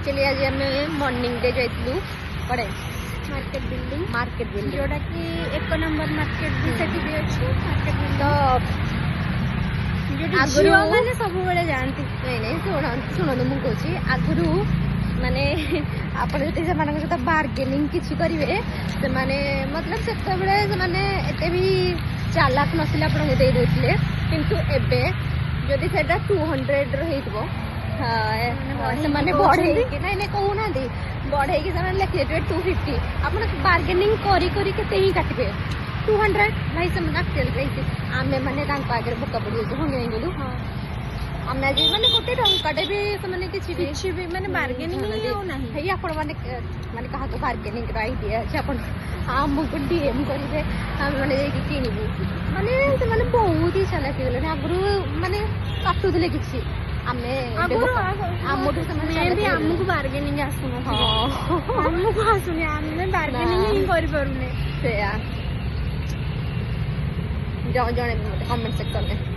actually आज आम morning day जाइलु पड़े मार्केट बिल्डिंग जोटा कि 1 नंबर मार्केट भी सेठी भी अछि मार्केट तो जोटी आगुरु झियो माने सब बेले जानती नहीं नहीं शुणु मुझे आगुरु माने आपण जति से मानक सहित बार्गेनिंग किछि करिवे से माने मतलब सेते बेले से माने एते भी चालाक नसिला आपण दे देथिले किंतु एबे जदि सेटा 200 रहितबो से माने बढ़े कि नहीं नहीं कहूना दी बढ़े कि से लिखि देथिबे 250 आपण बार्गेनिंग करी करी केते ही काटबे 200 भाई से मन एक्चुअल रही आमे माने तांको आगे बुका पड़ी जो होंगे गेलु आमे आज माने गोटे टंकाटे भी से माने किछि भी माने बार्गेनिंग ही हो नाही भई आपण माने माने कहा तो बार्गेनिंग कर आईडिया अछि आपण हमको डीएम करिवे हम माने जे किनिबु माने से माने बहुत ही चालाक गेले आगरु माने काटुदले किछि आमे आमठु से माने भी हमको बार्गेनिंग आसुनो हमको आसुनी आमे बार्गेनिंग ही करि परुने से जणे कमेंट सेक्शन में